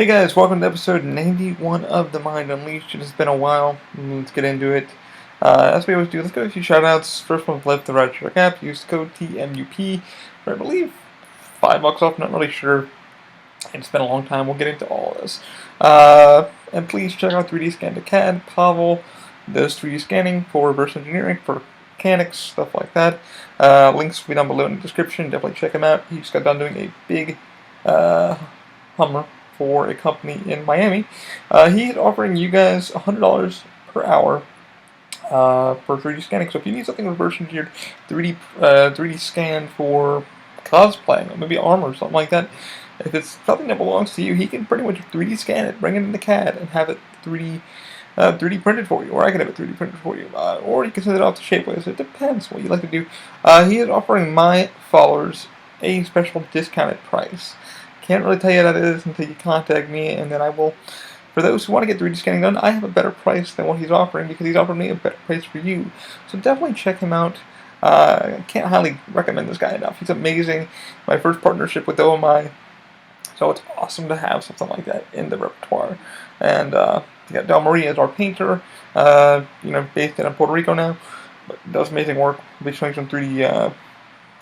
Hey guys, welcome to episode 91 of The Mind Unleashed. It has been a while. Let's get into it. As we always do, let's go with a few shoutouts. First one, left the Red Shark app. Use the code TMUP for, I believe, $5 off. Not really sure. It's been a long time. We'll get into all of this. And please check out 3D Scan to CAD. Pavel does 3D scanning for reverse engineering, for mechanics, stuff like that. Links will be down below in the description. Definitely check him out. He just got done doing a big Hummer for a company in Miami. He's offering you guys $100 per hour for 3D scanning. So if you need something reverse engineered, 3D scan for cosplaying, or maybe armor or something like that, if it's something that belongs to you, he can pretty much 3D scan it, bring it into CAD, and have it 3D printed for you, or I can have it 3D printed for you, or you can send it off to Shapeways. It depends what you like to do. He is offering my followers a special discounted price. Can't really tell you what that is until you contact me, and then I will. For those who want to get 3D scanning done, I have a better price than what he's offering because he's offering me a better price for you. So definitely check him out. I can't highly recommend this guy enough. He's amazing. My first partnership with OMI, so it's awesome to have something like that in the repertoire. And we got Del Maria as our painter, based in Puerto Rico now, but does amazing work. We'll be showing some 3D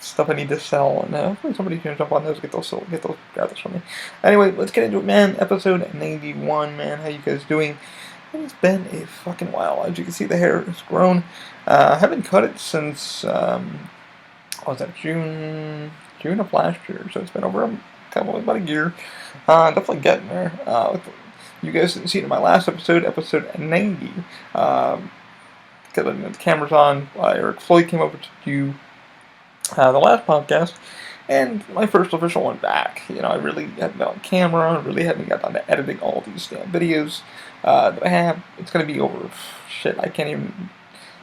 stuff I need to sell, and hopefully somebody's gonna jump on those, grab those from me. Anyway, let's get into it, man. Episode 91, man. How you guys doing? It's been a fucking while. As you can see, the hair has grown. I haven't cut it since what was that, June of last year. So it's been over about a year. Definitely getting there. You guys didn't see it in my last episode 90. Because the camera's on. Eric Floyd came over to do the last podcast, and my first official one back. I really hadn't been on camera, really hadn't got down to editing all these damn videos that I have. It's going to be over, I can't even,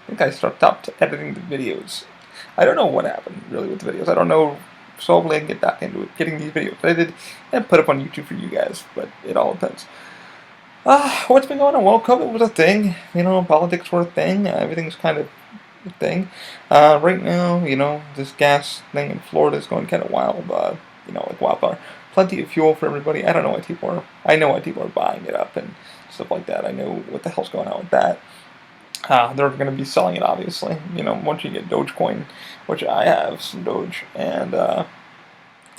I think I stopped editing the videos. I don't know what happened, really, with the videos. I don't know, so hopefully I can get back into it, getting these videos edited, and put up on YouTube for you guys, but it all depends. What's been going on? Well, COVID was a thing, politics were a thing, everything's kind of thing. Right now, this gas thing in Florida is going kind of wild, like wildfire. Plenty of fuel for everybody. I don't know why people are, I know why people are buying it up and stuff like that. I know what the hell's going on with that. They're going to be selling it, obviously. Once you get Dogecoin, which I have some Doge, and, made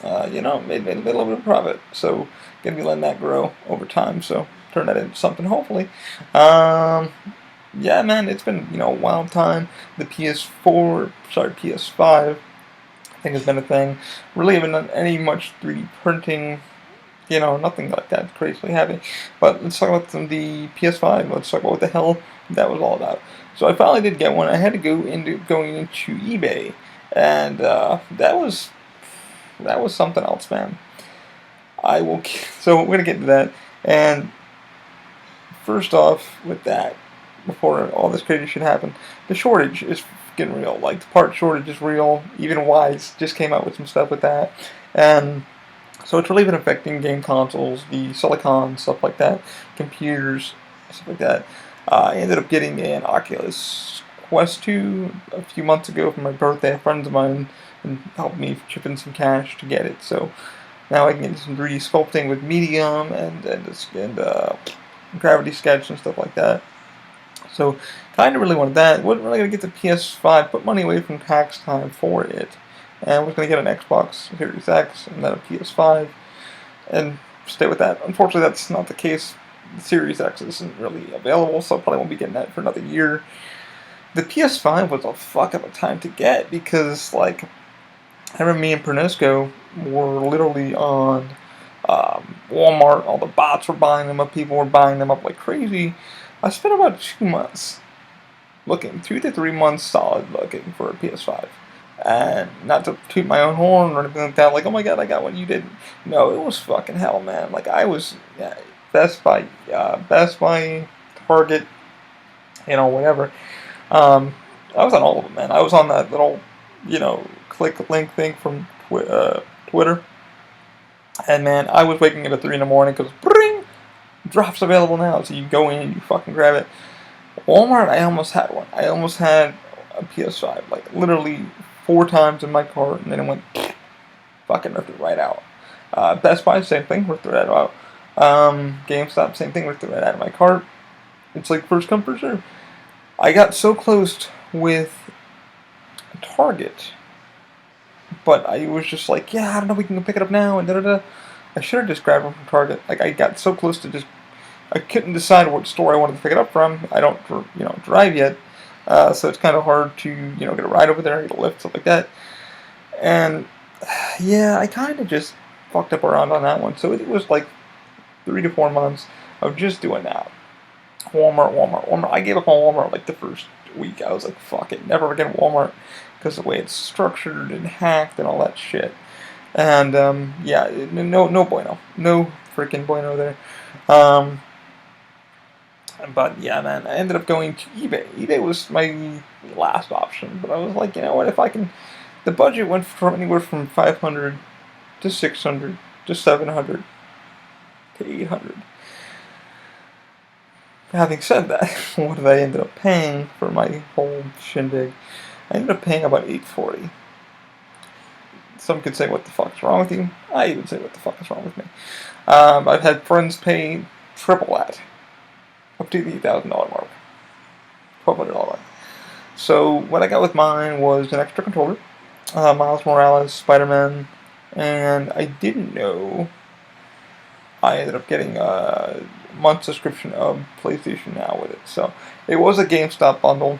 a little bit of profit. So, going to be letting that grow over time. So, turn that into something, hopefully. Yeah, man, it's been, a wild time. The PS5, I think has been a thing. Really haven't done any much 3D printing, nothing like that crazily heavy. But let's talk about the PS5. Let's talk about what the hell that was all about. So I finally did get one. I had to going into eBay, and that was something else, man. So we're gonna get to that. And first off, with that, before all this crazy shit happened, the shortage is getting real. Like, the part shortage is real. Even Wise just came out with some stuff with that. And so it's really been affecting game consoles, the silicon, stuff like that, computers, stuff like that. I ended up getting an Oculus Quest 2 a few months ago for my birthday. Friends of mine helped me chip in some cash to get it. So now I can get some 3D sculpting with Medium and Gravity Sketch and stuff like that. So, kind of really wanted that. Wasn't really going to get the PS5, put money away from tax time for it. And was going to get an Xbox Series X and then a PS5 and stay with that. Unfortunately, that's not the case. The Series X isn't really available, so I probably won't be getting that for another year. The PS5 was a fuck of a time to get because, I remember me and Pernesco were literally on Walmart. All the bots were buying them up. People were buying them up like crazy. I spent about 2 months looking, 2 to 3 months solid looking for a PS5. And not to toot my own horn or anything like that, like, oh my god, I got one, you didn't. No, it was fucking hell, man. Like, I was, Best Buy, Target, whatever. I was on all of them, man. I was on that little, click link thing from Twitter. And man, I was waking up at 3 in the morning because, bring! Drops available now, so you go in and you fucking grab it. Walmart, I almost had one. I almost had a PS5, like literally 4 times in my cart, and then it went fucking ripped it right out. Best Buy, same thing, ripped it right out. GameStop, same thing, ripped it right out of my cart. It's like first come, first serve. I got so close with Target, but I was just like, yeah, I don't know, we can go pick it up now, and da-da-da. I should have just grabbed them from Target. Like, I got so close to just, I couldn't decide what store I wanted to pick it up from. I don't, drive yet, so it's kind of hard to, get a ride over there, get a lift, stuff like that. And, yeah, I kind of just fucked up around on that one. So it was like 3 to 4 months of just doing that. Walmart. I gave up on Walmart like the first week. I was like, fuck it, never again Walmart, because the way it's structured and hacked and all that shit. And yeah, no bueno, no freaking bueno there. But yeah, man, I ended up going to eBay. eBay was my last option, but I was like, you know what? If I can, the budget went from anywhere from 500 to 600 to 700 to 800. Having said that, what did I end up paying for my whole shindig? I ended up paying about $840. Some could say, what the fuck is wrong with you? I even say, what the fuck is wrong with me? I've had friends pay triple that, up to the $8,000 mark, $1,200. So what I got with mine was an extra controller, Miles Morales, Spider-Man, and I didn't know I ended up getting a month subscription of PlayStation Now with it. So it was a GameStop bundle,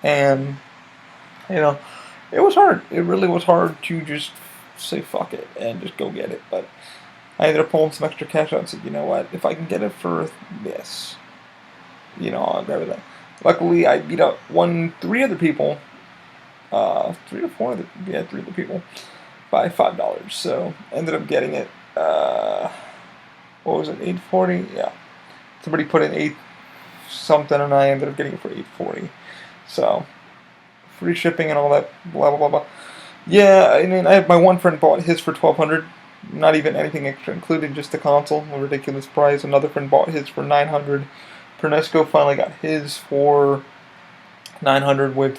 and it was hard. It really was hard to just say fuck it and just go get it. But I ended up pulling some extra cash out and said, you know what, if I can get it for this, I'll grab it. Luckily, I beat up 3 other people, 3 to 4 3 other people by $5. So ended up getting it. What was it, $840? Yeah. Somebody put in $8 something, and I ended up getting it for $840. So free shipping and all that, blah blah blah blah. Yeah, I mean, I have my one friend bought his for $1,200, not even anything extra included, just the console, a ridiculous price. Another friend bought his for $900. Pernesco finally got his for $900 with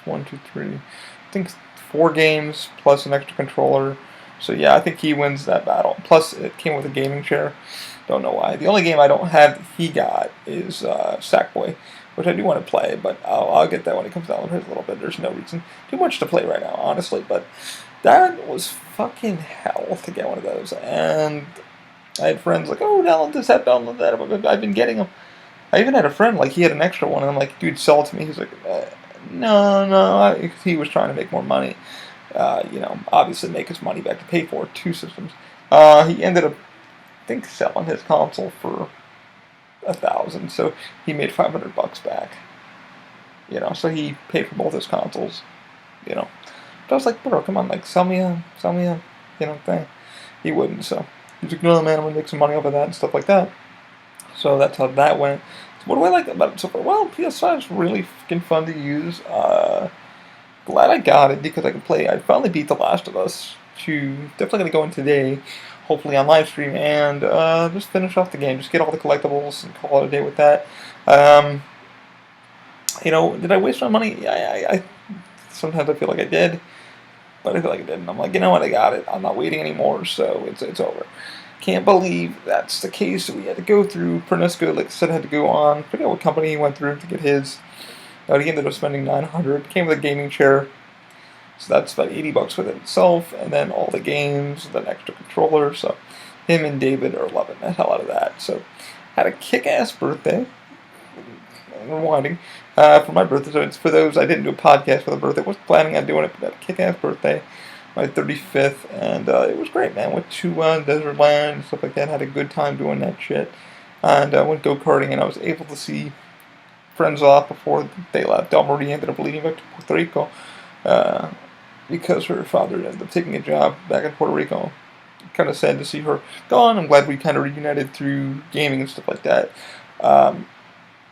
I think 4 games plus an extra controller. So yeah, I think he wins that battle. Plus, it came with a gaming chair. Don't know why. The only game I don't have he got is Sackboy, which I do want to play, but I'll get that when it comes down here a little bit. There's no reason too much to play right now, honestly. But that was fucking hell to get one of those. And I had friends like, oh, download this app, download that. I've been getting them. I even had a friend, like, he had an extra one, and I'm like, dude, sell it to me. He's like, no. He was trying to make more money. Obviously make his money back to pay for 2 systems. He ended up, I think, selling his console for $1,000, so he made $500 back. So he paid for both his consoles. But I was like, bro, come on, like, sell me a, thing. He wouldn't, so he's like, no, man, I'm gonna make some money off of that and stuff like that. So that's how that went. So what do I like about it so far? Well, PS5 is really fucking fun to use. Glad I got it because I can play. I finally beat The Last of Us 2. Definitely going to go in today, hopefully on live stream, and just finish off the game. Just get all the collectibles and call it a day with that. Did I waste my money? I sometimes I feel like I did, but I feel like I didn't. I'm like, you know what, I got it. I'm not waiting anymore, so it's over. Can't believe that's the case. We had to go through. Pernesco, like I said, had to go on. I forget what company he went through to get his. But he ended up spending $900. Came with a gaming chair, so that's about $80 with it itself, and then all the games, and then extra controller. So him and David are loving the hell out of that. So had a kick-ass birthday. Rewinding for my birthday. So it's for those I didn't do a podcast for the birthday. I was planning on doing it, but had a kick-ass birthday, my 35th, and it was great, man. Went to Desert Land and stuff like that. Had a good time doing that shit, and went go-karting, and I was able to see friends off before they left. Del Marie ended up leaving back to Puerto Rico because her father ended up taking a job back in Puerto Rico. Kind of sad to see her gone. I'm glad we kind of reunited through gaming and stuff like that.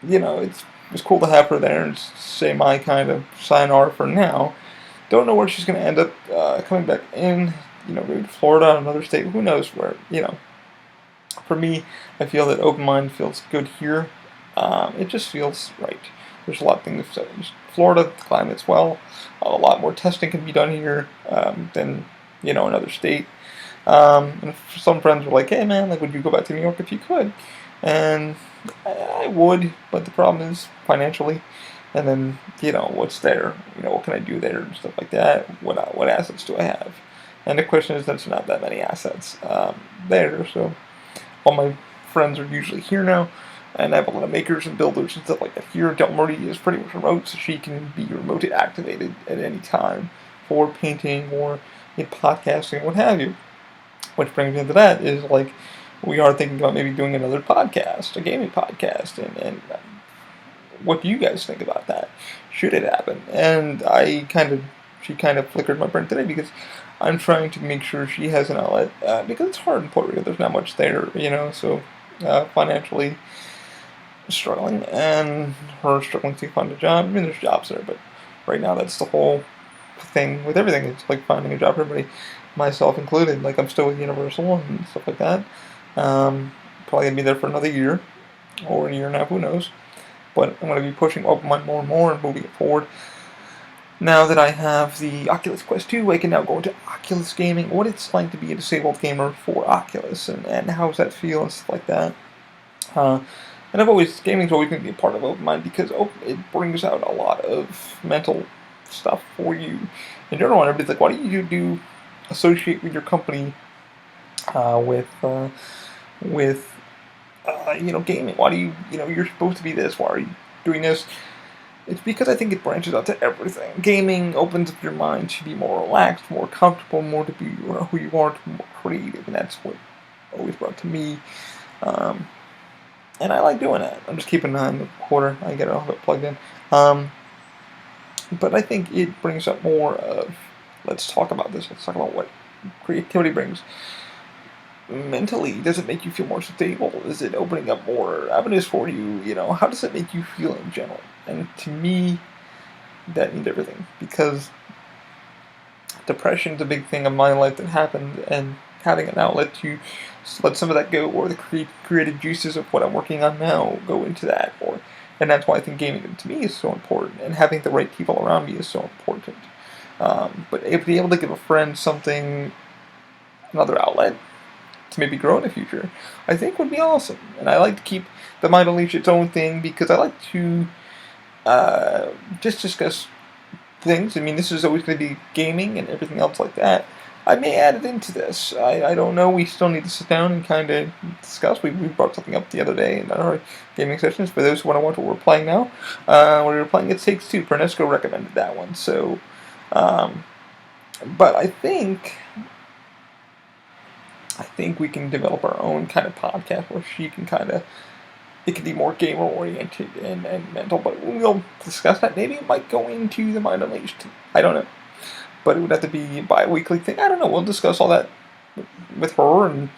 It's cool to have her there and say my kind of sayonara for now. Don't know where she's going to end up coming back in, maybe Florida, another state, who knows where, For me, I feel that Open Mind feels good here. It just feels right. There's a lot of things. Florida, the climate's well. A lot more testing can be done here than, another state. And some friends were like, hey man, like, would you go back to New York if you could? And I would, but the problem is financially. And then, what's there? What can I do there and stuff like that? What assets do I have? And the question is, there's not that many assets there. So all my friends are usually here now, and I have a lot of makers and builders and stuff like that here. Del Marie is pretty much remote, so she can be remotely activated at any time for painting or podcasting, what have you. Which brings me into that is, like, we are thinking about maybe doing another podcast, a gaming podcast, and what do you guys think about that? Should it happen? And she kind of flickered my brain today because I'm trying to make sure she has an outlet, because it's hard in Puerto Rico. There's not much there, so financially struggling, and her struggling to find a job. I mean, there's jobs there, but right now that's the whole thing with everything. It's like finding a job for everybody, myself included. Like, I'm still with Universal and stuff like that. Probably gonna be there for another year or a year and a half, who knows. But I'm going to be pushing OpenMind more and more and moving it forward. Now that I have the Oculus Quest 2, I can now go into Oculus gaming, what it's like to be a disabled gamer for Oculus, and how does that feel and stuff like that. And gaming's always going to be a part of OpenMind because it brings out a lot of mental stuff for you in general. And everybody's like, why do you associate with your company with gaming? Why do you're supposed to be this? Why are you doing this? It's because I think it branches out to everything. Gaming opens up your mind to be more relaxed, more comfortable, more to be who you are, to be more creative, and that's what always brought to me. And I like doing that. I'm just keeping an eye on the recorder. I get it all plugged in. But I think it brings up more of, let's talk about this. Let's talk about what creativity brings. Mentally, does it make you feel more stable? Is it opening up more avenues for you? How does it make you feel in general? And to me, that means everything, because depression's a big thing in my life that happened, and having an outlet to let some of that go, or the creative juices of what I'm working on now go into that, and that's why I think gaming to me is so important, and having the right people around me is so important. But if be able to give a friend another outlet to maybe grow in the future, I think would be awesome. And I like to keep the Mind Unleashed its own thing, because I like to just discuss things. I mean, this is always going to be gaming and everything else like that. I may add it into this. I don't know. We still need to sit down and kind of discuss. We brought something up the other day in our gaming sessions. For those who want to watch what we're playing now, when we were playing It Takes Two, Pernesco recommended that one. So, but I think we can develop our own kind of podcast where she can it can be more gamer oriented and mental, but we'll discuss that. Maybe it might go into the Mind Unleashed. I don't know. But it would have to be a bi-weekly thing. I don't know. We'll discuss all that with her and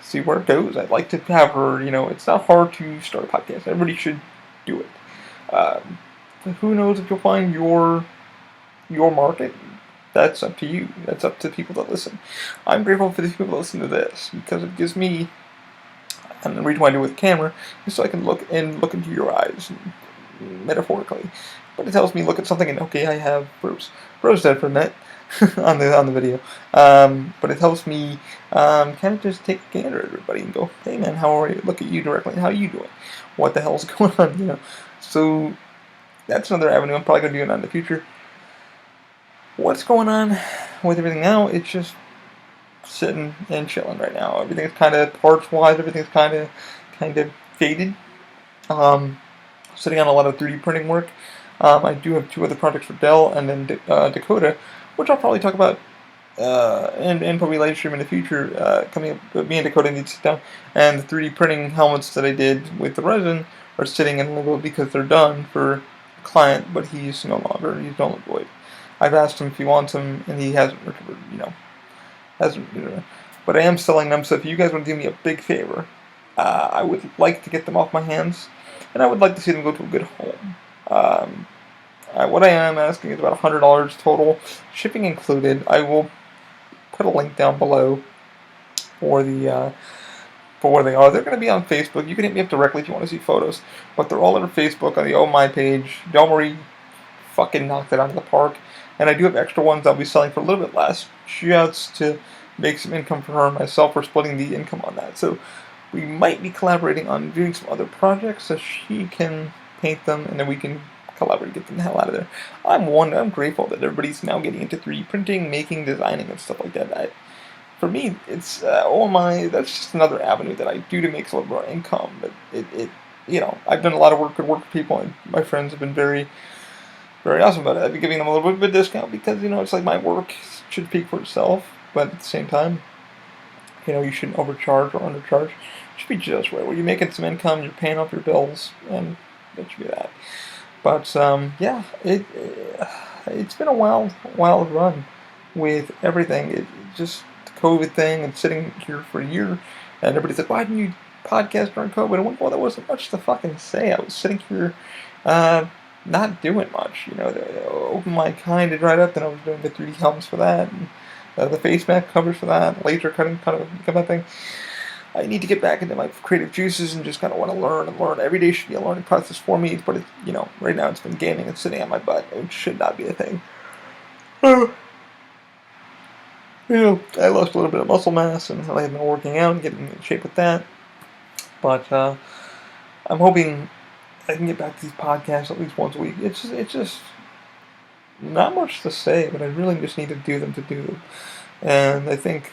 see where it goes. I'd like to have her, it's not hard to start a podcast. Everybody should do it. Who knows if you'll find your market? That's up to you. That's up to people that listen. I'm grateful for the people that listen to this, because it gives me, and the reason why I do it with the camera is so I can look into your eyes, metaphorically. But it tells me, look at something and, okay, I have Bruce. Bruce dead for a minute on the video. But it helps me kind of just take a gander at everybody and go, hey man, how are you? Look at you directly. How are you doing? What the hell's going on? So that's another avenue I'm probably going to do in the future. What's going on with everything now? It's just sitting and chilling right now. Everything's kind of parts-wise. Everything's kind of faded. Sitting on a lot of 3D printing work. I do have 2 other projects for Dell and then Dakota, which I'll probably talk about and probably live stream in the future. Coming up, me and Dakota need to sit down, and the 3D printing helmets that I did with the resin are sitting in limbo because they're done for a client, but he's no longer employed. I've asked him if he wants them, and he hasn't recovered, but I am selling them, so if you guys want to do me a big favor, I would like to get them off my hands, and I would like to see them go to a good home. What I am asking is about $100 total, shipping included. I will put a link down below for where they are. They're going to be on Facebook. You can hit me up directly if you want to see photos, but they're all over Facebook on the Oh My page. Del Marie fucking knocked it out of the park. And I do have extra ones I'll be selling for a little bit less. Shoutouts to make some income for her and myself. We're splitting the income on that. So we might be collaborating on doing some other projects so she can paint them and then we can collaborate, get them the hell out of there. I'm grateful that everybody's now getting into 3D printing, making, designing, and stuff like that. For me, it's that's just another avenue that I do to make a little more income. But I've done a lot of work with people, and my friends have been very, very awesome about it. I've been giving them a little bit of a discount because, it's like my work should speak for itself, but at the same time, you shouldn't overcharge or undercharge. It should be just right. Where you're making some income, you're paying off your bills, and that should be that. But, it's been a wild run with everything. It just, the COVID thing, and sitting here for a year, and everybody's like, why didn't you podcast during COVID? I went, well, there wasn't much to fucking say. I was sitting here, not doing much. The open mic kind of dried up, then I was doing the 3D helms for that, and the face mask covers for that, laser cutting kind of thing. I need to get back into my creative juices and just kind of want to learn and learn. Every day should be a learning process for me, but right now it's been gaming and sitting on my butt, which should not be a thing. I lost a little bit of muscle mass, and I have been working out and getting in shape with that. But I'm hoping I can get back to these podcasts at least once a week. It's just not much to say, but I really just need to do them. And I think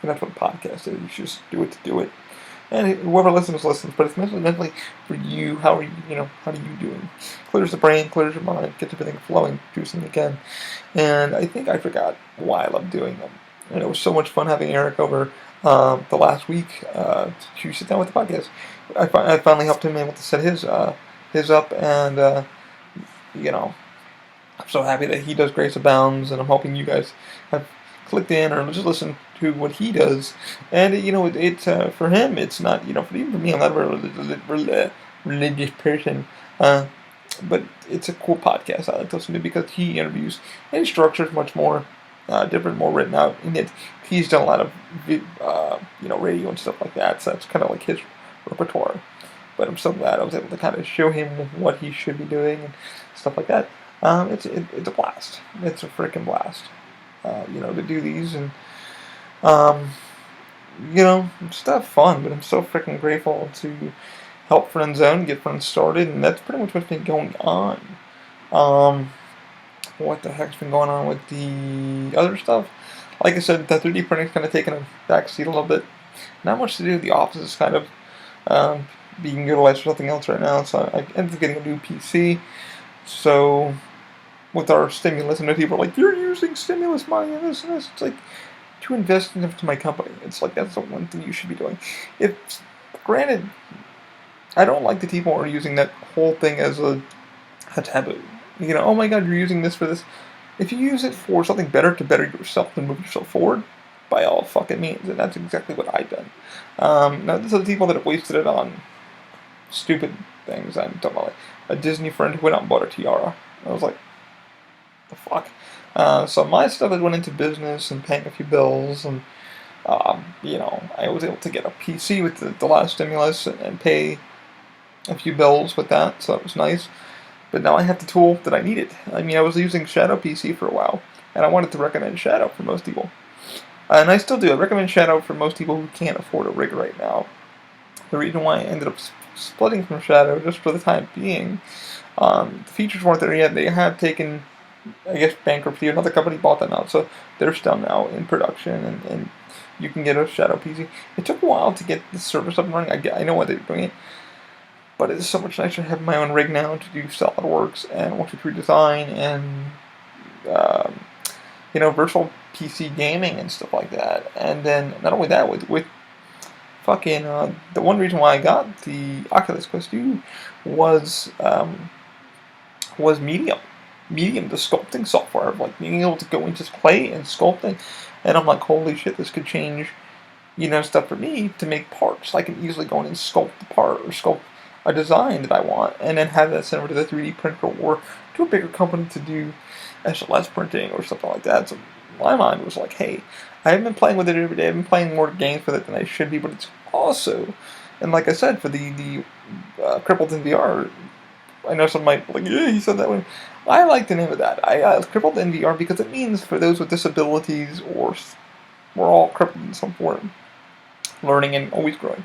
that's what a podcast is. You just do it to do it. And whoever listens, but it's mentally for you. How are you, how are you doing? Clears the brain, clears your mind, gets everything flowing, juicing again. And I think I forgot why I love doing them. And it was so much fun having Eric over the last week to sit down with the podcast. I finally helped him able to set his up, and I'm so happy that he does Grace Abounds, and I'm hoping you guys have clicked in or just listen to what he does. And for him, it's not, for me, I'm not a religious person, but it's a cool podcast I like to listen to because he interviews, and his structure is much more different, more written out, and he's done a lot of radio and stuff like that, so that's kind of like his repertoire. But I'm so glad I was able to kind of show him what he should be doing and stuff like that. It's a blast. It's a freaking blast. To do these and just have fun. But I'm so freaking grateful to help friends out and get friends started, and that's pretty much what's been going on. What the heck's been going on with the other stuff? Like I said, the 3D printing's kind of taken a backseat a little bit. Not much to do. The office is kind of being utilized for something else right now, so I ended up getting a new PC. So, with our stimulus, and people are like, you're using stimulus money and this and this. It's like, to invest into my company. It's like, that's the one thing you should be doing. Granted, I don't like the people who are using that whole thing as a taboo. Oh my god, you're using this for this. If you use it for something better to better yourself and move yourself forward, by all fucking means, and that's exactly what I've done. Now, these are the people that have wasted it on stupid things. I'm talking about like a Disney friend who went out and bought a tiara. I was like, the fuck? So my stuff has went into business and paying a few bills, and I was able to get a PC with the last stimulus and pay a few bills with that, so that was nice. But now I have the tool that I needed. I mean, I was using Shadow PC for a while, and I wanted to recommend Shadow for most people. And I still do. I recommend Shadow for most people who can't afford a rig right now. The reason why I ended up splitting from Shadow, just for the time being, the features weren't there yet. They had taken, I guess, bankruptcy. Another company bought them out, so they're still now in production, and you can get a Shadow PC. It took a while to get the service up and running. I know why they're doing it, but it's so much nicer to have my own rig now to do SolidWorks and 123 design and virtual PC gaming and stuff like that. And then not only that, with fucking the one reason why I got the Oculus Quest 2 was Medium. Medium, the sculpting software, like being able to go into play and sculpting, and I'm like, holy shit, this could change, stuff for me to make parts. I can easily go in and sculpt the part or sculpt a design that I want, and then have that sent over to the 3D printer or to a bigger company to do SLS printing or something like that. So my mind was like, hey, I haven't been playing with it every day. I've been playing more games with it than I should be, but it's also, and like I said, for the Crippled in VR, I know some might be like, yeah, he said that one. I like the name of that. I Crippled in VR because it means for those with disabilities or we're all crippled in some form, learning and always growing.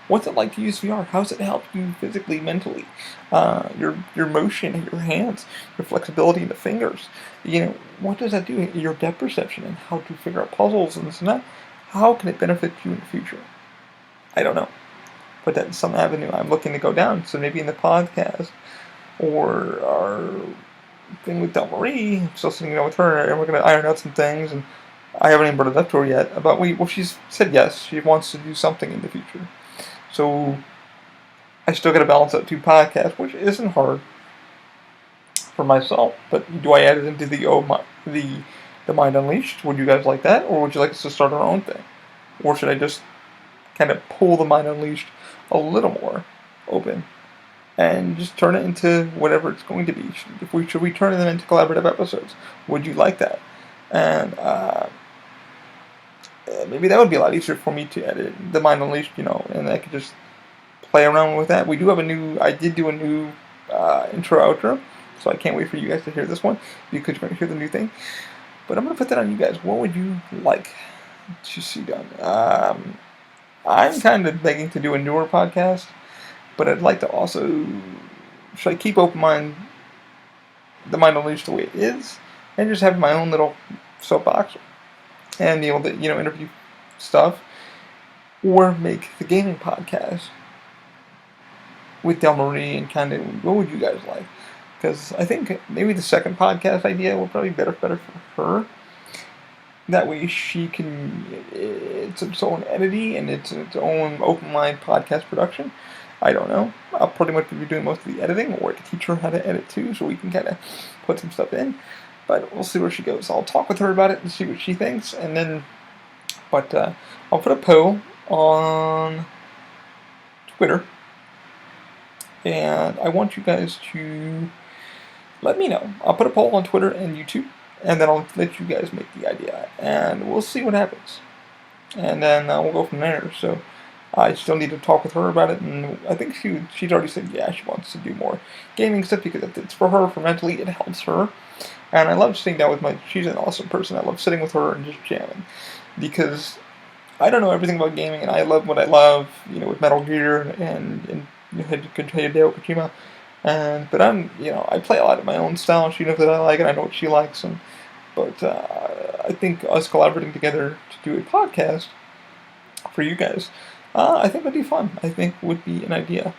What's it like to use VR? How's it help you physically, mentally? Your motion, your hands, your flexibility in the fingers. What does that do? Your depth perception and how to figure out puzzles and this and that. How can it benefit you in the future? I don't know, but that's some avenue I'm looking to go down. So maybe in the podcast or our thing with Del Marie, I'm still sitting down with her, and we're going to iron out some things. And I haven't even brought it up to her yet about she's said yes, she wants to do something in the future. So I still got to balance out 2 podcasts, which isn't hard for myself. But do I add it into the Mind Unleashed? Would you guys like that, or would you like us to start our own thing, or should I just kind of pull the Mind Unleashed a little more open and just turn it into whatever it's going to be? Should we turn them into collaborative episodes? Would you like that? And maybe that would be a lot easier for me to edit the Mind Unleashed, and I could just play around with that. I did do a new intro outro, so I can't wait for you guys to hear this one, because you're going to hear the new thing. But I'm going to put that on you guys. What would you like to see done? I'm kind of begging to do a newer podcast, but I'd like to also, should I keep the Mind Unleashed the way it is, and just have my own little soapbox, and be able to, interview stuff, or make the gaming podcast with Del Marie, and kind of, what would you guys like? Because I think maybe the second podcast idea will probably be better for her. That way she can, it's its own entity, and it's its own open mind podcast production. I don't know. I'll pretty much be doing most of the editing, or I could teach her how to edit too, so we can kind of put some stuff in. But we'll see where she goes. I'll talk with her about it and see what she thinks, and then, I'll put a poll on Twitter, and I want you guys to let me know. I'll put a poll on Twitter and YouTube, and then I'll let you guys make the idea, and we'll see what happens. And then we'll go from there. So I still need to talk with her about it, and I think she's already said, yeah, she wants to do more gaming stuff, because it's for her, for mentally, it helps her. And I love sitting down with she's an awesome person. I love sitting with her and just jamming, because I don't know everything about gaming, and I love what I love, with Metal Gear and Hideo Kojima. But I play a lot of my own style. She knows that I like it. I know what she likes, but I think us collaborating together to do a podcast for you guys, I think would be fun. I think would be an idea.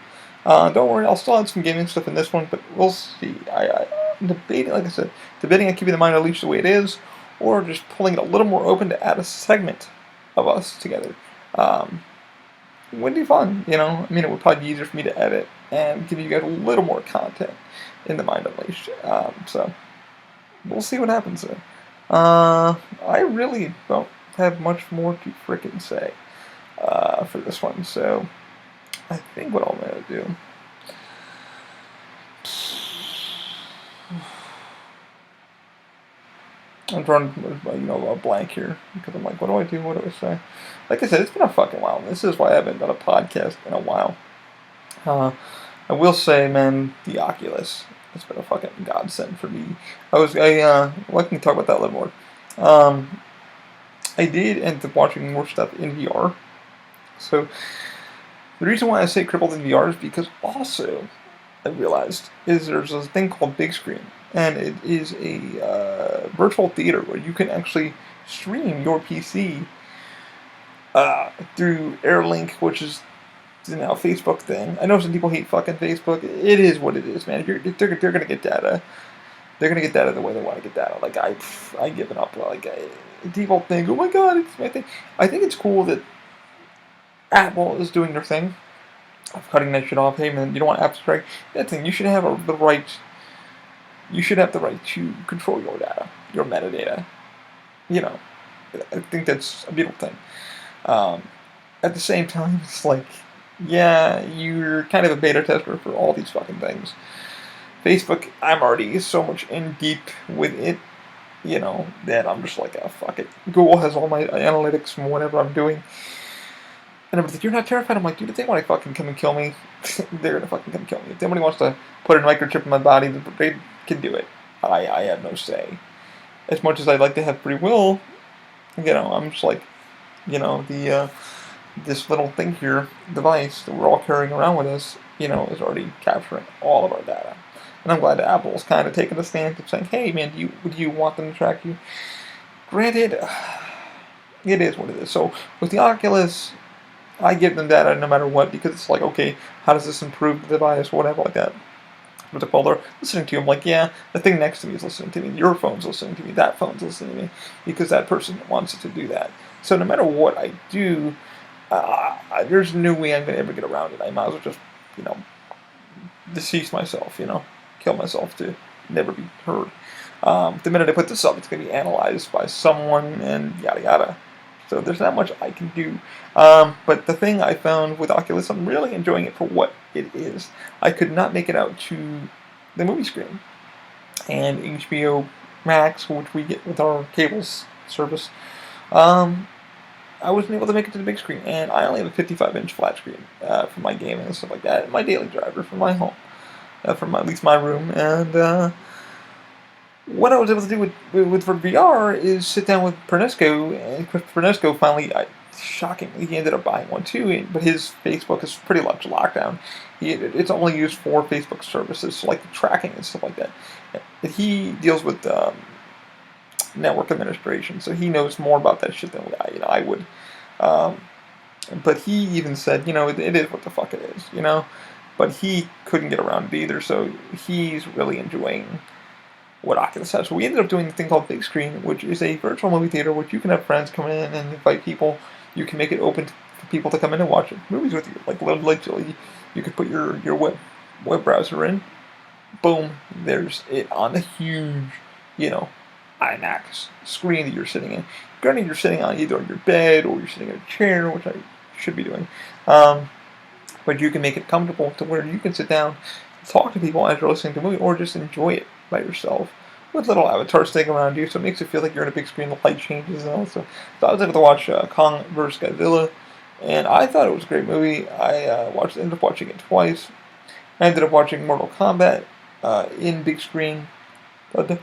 Don't worry, I'll still add some gaming stuff in this one, but we'll see. I'm debating, like I said, on keeping the Mind Unleashed the way it is, or just pulling it a little more open to add a segment of us together. It would be fun, it would probably be easier for me to edit and give you guys a little more content in the Mind Unleashed. So we'll see what happens there. I really don't have much more to frickin' say for this one, so I think what I'm going to do, I'm drawing, a blank here, because I'm like, what do I do? What do I say? Like I said, it's been a fucking while. This is why I haven't done a podcast in a while. I will say, man, the Oculus has been a fucking godsend for me. I can talk about that a little more. I did end up watching more stuff in VR. So the reason why I say crippled in VR is because also I realized is there's this thing called big screen, and it is a virtual theater where you can actually stream your PC through AirLink, which is now Facebook thing. I know some people hate fucking Facebook. It is what it is, man. They're gonna get data. They're gonna get data the way they want to get data. Like I give it up. People think, oh my god, it's my thing. I think it's cool that Apple is doing their thing of cutting that shit off. Hey man, you don't want apps to strike. That thing, you should have the right. You should have the right to control your data, your metadata. I think that's a beautiful thing. At the same time, it's like, yeah, you're kind of a beta tester for all these fucking things. Facebook, I'm already so much in deep with it, that I'm just like, oh, fuck it. Google has all my analytics from whatever I'm doing. And everyone's like, you're not terrified? I'm like, dude, if they want to fucking come and kill me, they're gonna fucking come and kill me. If somebody wants to put a microchip in my body, they can do it. I have no say. As much as I'd like to have free will, I'm just like, the this little thing here, device that we're all carrying around with us, is already capturing all of our data. And I'm glad Apple's kind of taking a stance of saying, hey, man, do you want them to track you? Granted, it is what it is. So with the Oculus, I give them data no matter what, because it's like, okay, how does this improve the device, whatever like that. But if they're listening to you, I'm like, yeah, the thing next to me is listening to me, your phone's listening to me, that phone's listening to me, because that person wants it to do that. So no matter what I do, there's no way I'm going to ever get around it. I might as well just, decease myself, kill myself to never be heard. The minute I put this up, it's going to be analyzed by someone and yada yada. So there's not much I can do. But the thing I found with Oculus, I'm really enjoying it for what it is. I could not make it out to the movie screen. And HBO Max, which we get with our cables service, I wasn't able to make it to the big screen. And I only have a 55-inch flat screen for my gaming and stuff like that. My daily driver for my home, from at least my room. And what I was able to do with for VR is sit down with Pernesco, and Pernesco finally, shockingly, he ended up buying one too. But his Facebook is pretty much locked down. It's only used for Facebook services, so like the tracking and stuff like that. But he deals with network administration, so he knows more about that shit than I would. But he even said, it is what the fuck it is, But he couldn't get around it either, so he's really enjoying what Oculus has. So we ended up doing a thing called Big Screen, which is a virtual movie theater which you can have friends come in and invite people. You can make it open for people to come in and watch movies with you. Like literally, you could put your web browser in. Boom, there's it on a huge, IMAX screen that you're sitting in. Granted, you're sitting on either your bed or you're sitting in a chair, which I should be doing. But you can make it comfortable to where you can sit down, talk to people as you're listening to a movie, or just enjoy it by yourself with little avatars staying around you, so it makes it feel like you're in a big screen, the light changes and all. So I was able to watch Kong vs. Godzilla, and I thought it was a great movie. I ended up watching it twice. I ended up watching Mortal Kombat in big screen. But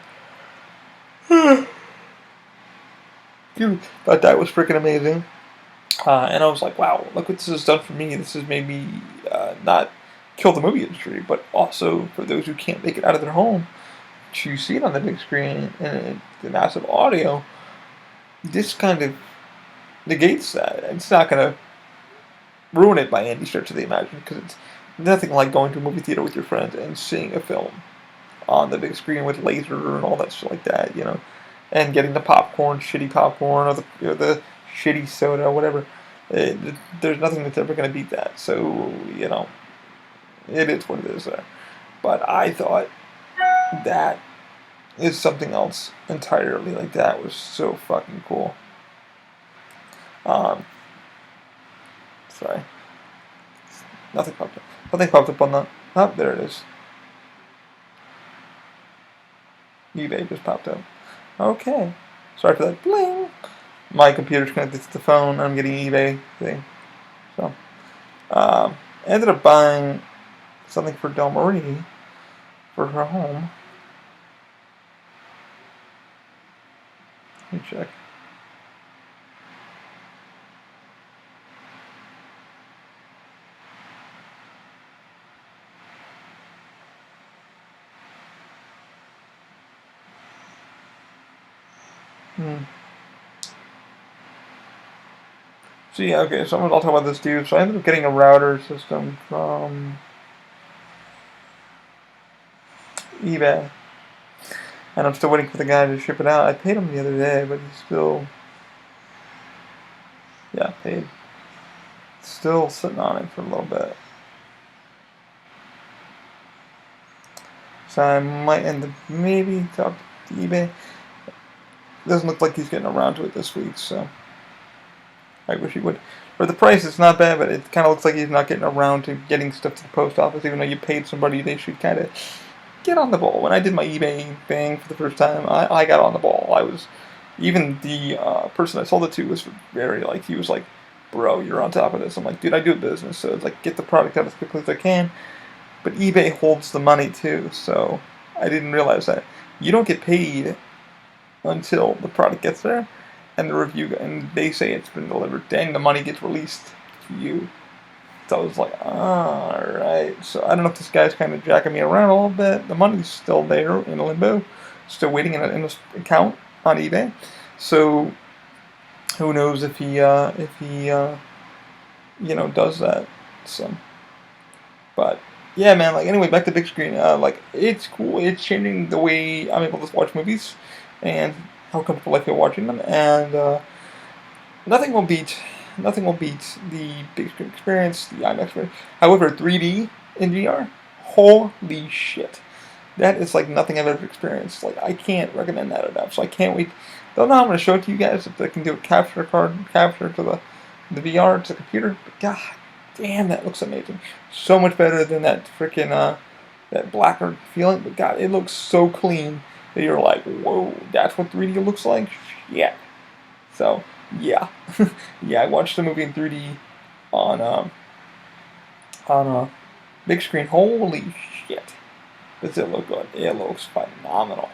thought that was freaking amazing. And I was like, wow, look what this has done for me. This has made me not kill the movie industry, but also for those who can't make it out of their home to see it on the big screen and the massive audio. This kind of negates that. It's not going to ruin it by any stretch of the imagination, because it's nothing like going to a movie theater with your friends and seeing a film on the big screen with laser and all that shit like that, and getting the popcorn, shitty popcorn, or the shitty soda, whatever. There's nothing that's ever going to beat that. So, it is what it is there. But I thought that is something else entirely. Like, that was so fucking cool. Sorry. Nothing popped up. Nothing popped up on the... Oh, there it is. eBay just popped up. Okay. Sorry for that. Bling! My computer's connected to the phone. I'm getting eBay thing. So, I ended up buying something for Del Marie for her home. Let me check. So yeah, okay, so I'll talk about this too. So I ended up getting a router system from eBay. And I'm still waiting for the guy to ship it out. I paid him the other day, but he's still... Yeah, paid. Still sitting on it for a little bit. So I might end up maybe talk to eBay. Doesn't look like he's getting around to it this week, so I wish he would. For the price, it's not bad, but it kind of looks like he's not getting around to getting stuff to the post office. Even though you paid somebody, they should kind of get on the ball. When I did my eBay thing for the first time, I got on the ball. Even the person I sold it to was very, he was like, bro, you're on top of this. I'm like, dude, I do a business, so it's like, get the product out as quickly as I can. But eBay holds the money too, so I didn't realize that. You don't get paid until the product gets there, and the review, and they say it's been delivered. Dang, the money gets released to you. So I was like, alright. So I don't know if this guy's kind of jacking me around a little bit. The money's still there in limbo, still waiting in an account on eBay. So who knows if he does that. So, but yeah, man. Like anyway, back to big screen. Like it's cool. It's changing the way I'm able to watch movies and how comfortable I feel watching them. And nothing will beat the big screen experience, the IMAX experience. However, 3D in VR, holy shit, that is like nothing I've ever experienced. Like I can't recommend that enough. So I can't wait. Don't know how I'm gonna show it to you guys if they can do a capture to the VR to the computer. But god damn, that looks amazing. So much better than that freaking that blacker feeling. But god, it looks so clean that you're like, whoa, that's what 3D looks like. Yeah. So yeah, yeah. I watched the movie in 3D on big screen. Holy shit, does it look good? It looks phenomenal.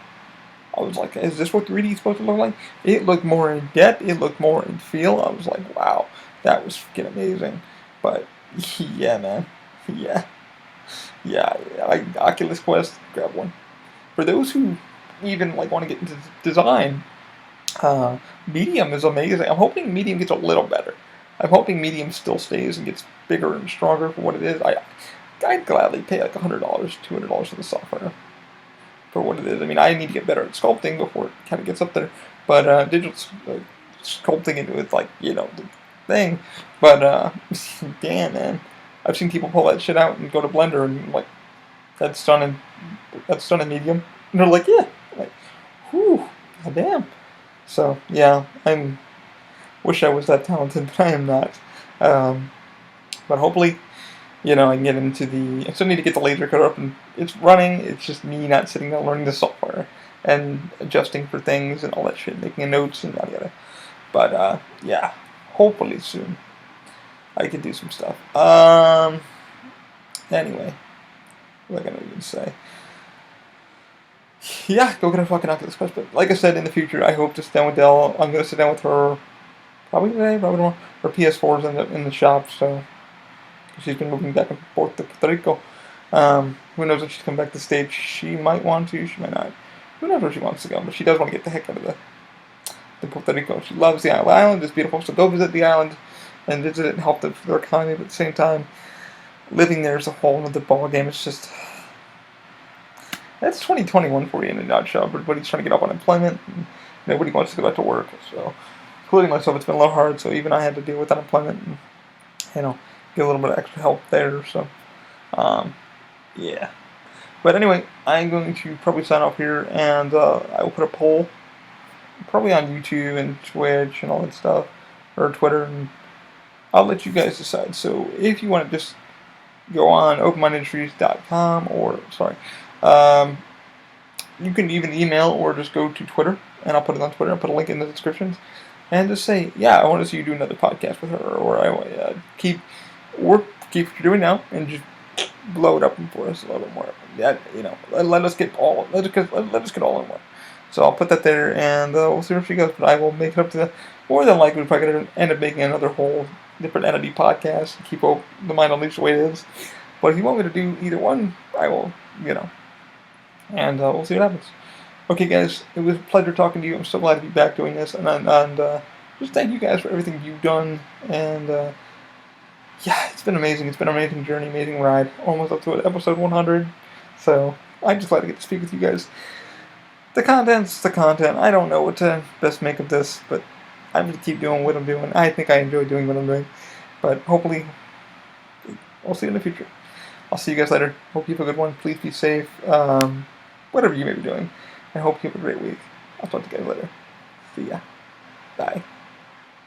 I was like, is this what 3D is supposed to look like? It looked more in depth. It looked more in feel. I was like, wow, that was freaking amazing. But yeah, man, yeah, yeah. Like Oculus Quest, grab one. For those who even like want to get into design. Medium is amazing. I'm hoping Medium gets a little better. I'm hoping Medium still stays and gets bigger and stronger for what it is. I'd gladly pay like $100, $200 for the software for what it is. I mean, I need to get better at sculpting before it kind of gets up there. But digital sculpting into it's like the thing. But damn, man, I've seen people pull that shit out and go to Blender and like that's done in Medium, and they're like, yeah, like, whew, damn. So yeah, wish I was that talented, but I am not. But hopefully, I can get into I still need to get the laser cutter up and it's running. It's just me not sitting there learning the software and adjusting for things and all that shit, making notes and yada yada. But yeah, hopefully soon I can do some stuff. Anyway, what am I gonna even say? Yeah, go get a fucking Oculus Quest. But like I said, in the future, I hope to sit down with Dell. I'm going to sit down with her probably today, probably tomorrow. Her PS4's in the shop, so she's been moving back and forth to Puerto Rico. Who knows if she's come back to the States? She might want to, she might not. Who knows where she wants to go, but she does want to get the heck out of the Puerto Rico. She loves the island. It's beautiful, so go visit the island and visit it and help their economy, but at the same time, living there is a whole other ballgame. It's just... That's 2021 for you in a nutshell. Everybody's trying to get off unemployment. And nobody wants to go back to work. So, including myself, it's been a little hard. So even I had to deal with unemployment and, get a little bit of extra help there. So, yeah. But anyway, I'm going to probably sign off here, and I will put a poll, probably on YouTube and Twitch and all that stuff, or Twitter, and I'll let you guys decide. So if you want to just go on openmindindustries.com, or you can even email or just go to Twitter, and I'll put it on Twitter. I'll put a link in the descriptions, and just say, yeah, I want to see you do another podcast with her, or I want keep what you're doing now, and just blow it up for us a little bit more. Yeah, let us get all in one. So I'll put that there, and we'll see where she goes. But I will make it up to more than likely. We're probably going to end up making another whole different entity podcast. Keep the Mind Unleashed the way it is. But if you want me to do either one, I will, and we'll see what happens. Okay, guys, it was a pleasure talking to you. I'm so glad to be back doing this, and just thank you guys for everything you've done. And yeah, it's been amazing. It's been an amazing journey, amazing ride. Almost up to episode 100. So I'm just glad to get to speak with you guys. The content's the content. I don't know what to best make of this, but I'm going to keep doing what I'm doing. I think I enjoy doing what I'm doing. But hopefully, I'll see you in the future. I'll see you guys later. Hope you have a good one. Please be safe. Whatever you may be doing. I hope you have a great week. I'll talk to you guys later. See ya. Bye.